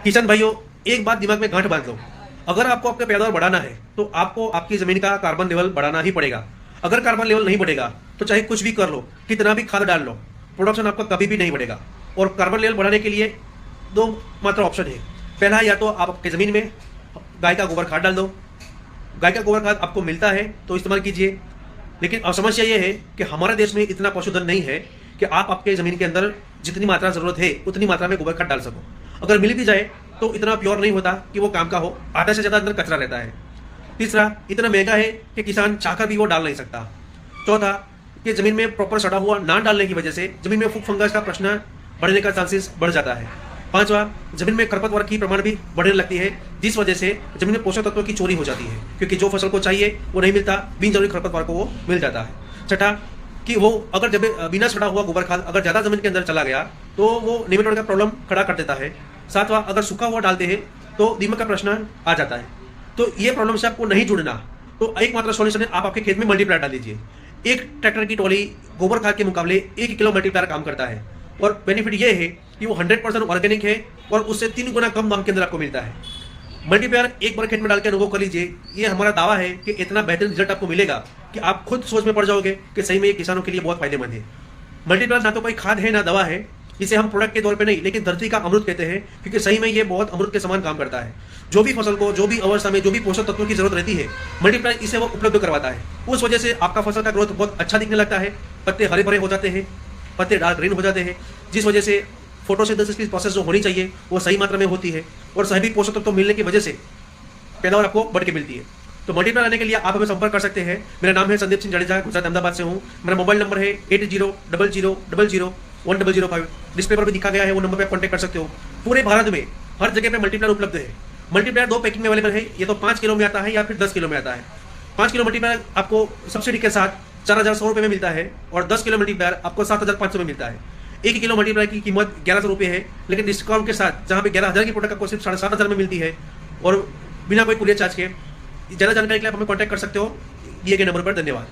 किसान भाइयों, एक बात दिमाग में गांठ बांध लो। अगर आपको आपका पैदावार बढ़ाना है तो आपको आपकी जमीन का कार्बन लेवल बढ़ाना ही पड़ेगा। अगर कार्बन लेवल नहीं बढ़ेगा तो चाहे कुछ भी कर लो, कितना भी खाद डाल लो, प्रोडक्शन आपका कभी भी नहीं बढ़ेगा। और कार्बन लेवल बढ़ाने के लिए दो मात्र ऑप्शन है। पहला, या तो आप आपकी जमीन में गाय का गोबर खाद डाल दो। गाय का गोबर खाद आपको मिलता है तो इस्तेमाल कीजिए। लेकिन समस्या ये है कि हमारे देश में इतना पशुधन नहीं है कि आप आपके जमीन के अंदर जितनी मात्रा जरूरत है उतनी मात्रा में गोबर खाद डाल सको। अगर मिल भी जाए तो इतना प्योर नहीं होता कि वो काम का हो, आधा से ज्यादा अंदर कचरा रहता है। तीसरा, इतना महंगा है कि किसान चाहकर भी वो डाल नहीं सकता। चौथा, कि जमीन में प्रॉपर सड़ा हुआ ना डालने की वजह से जमीन में फूग फंगस का प्रश्न बढ़ने का चांसेस बढ़ जाता है। पांचवा, जमीन में खरपतवार की प्रमाण भी बढ़ने लगती है, जिस वजह से जमीन में पोषक तत्वों की चोरी हो जाती है, क्योंकि जो फसल को चाहिए वो नहीं मिलता, बिन जरूरी खरपतवार को वो मिल जाता है। छठा, कि वो अगर जब बिना सड़ा हुआ गोबर खाद अगर ज्यादा जमीन के अंदर चला गया तो वो निमेटोड का प्रॉब्लम खड़ा कर देता है। सातवां, अगर सूखा हुआ डालते हैं तो दीमक का प्रश्न आ जाता है। तो ये प्रॉब्लम से आपको नहीं जुड़ना तो एकमात्र सॉल्यूशन है, आप आपके खेत में मल्टीप्लायर डाल दीजिए। एक ट्रैक्टर की ट्रॉली गोबर खाद के मुकाबले 1 किलो मल्टीप्लायर काम करता है। और बेनिफिट ये है कि वो 100% ऑर्गेनिक है और उससे 3 गुना कम दाम के अंदर आपको मिलता है। मल्टीप्लायर एक बार खेत में डाल के अनुभव कर लीजिए। ये हमारा दावा है कि इतना बेहतरीन रिजल्ट आपको मिलेगा कि आप खुद सोच में पड़ जाओगे कि सही में ये किसानों के लिए बहुत फायदेमंद है। मल्टीप्लायर ना तो कोई खाद है ना दवा है, इसे हम प्रोडक्ट के तौर पे नहीं लेकिन धरती का अमृत कहते हैं, क्योंकि सही में ये बहुत अमृत के समान काम करता है। जो भी फसल को जो भी अवस्था में जो भी पोषक तत्वों की जरूरत रहती है, मल्टीप्लायर इसे वो उपलब्ध करवाता है। उस वजह से आपका फसल का ग्रोथ बहुत अच्छा दिखने लगता है, पत्ते हरे भरे हो जाते हैं, पत्ते डार्क ग्रीन हो जाते हैं, जिस वजह से फोटोसिंथेसिस की प्रोसेस जो होनी चाहिए वो सही मात्रा में होती है और सभी पोषक तत्व मिलने की वजह से पैदावार आपको बढ़ के मिलती है। तो मल्टीप्लायर लाने के लिए आप हमें संपर्क कर सकते हैं। मेरा नाम है संदीप सिंह जडेजा, गुजरात अहमदाबाद से हूँ। मेरा मोबाइल नंबर है 8000001005। डिस्प्ले पर भी दिखा गया है, वो नंबर पर कॉन्टैक्ट कर सकते हो। पूरे भारत में हर जगह पे मल्टीप्लायर उपलब्ध है। मल्टीप्लायर 2 पैकिंग में अवेलेबल है, ये तो 5 किलो में आता है या फिर 10 किलो में आता है। 5 किलो मल्टीप्लायर आपको सब्सिडी के साथ 4100 रुपये में मिलता है और 10 किलो मल्टीप्लायर आपको 7500 में मिलता है। 1 किलो मल्टीप्लायर की कीमत 1100 रुपये है, लेकिन डिस्काउंट के साथ जहाँ पे 11000 की प्रोडक्ट आपको सिर्फ 7500 में मिलती है और बिना कोई कुरियर चार्ज के। ज़्यादा जानकारी के लिए आप हमें कॉन्टैक्ट कर सकते हो दिए गए नंबर पर। धन्यवाद।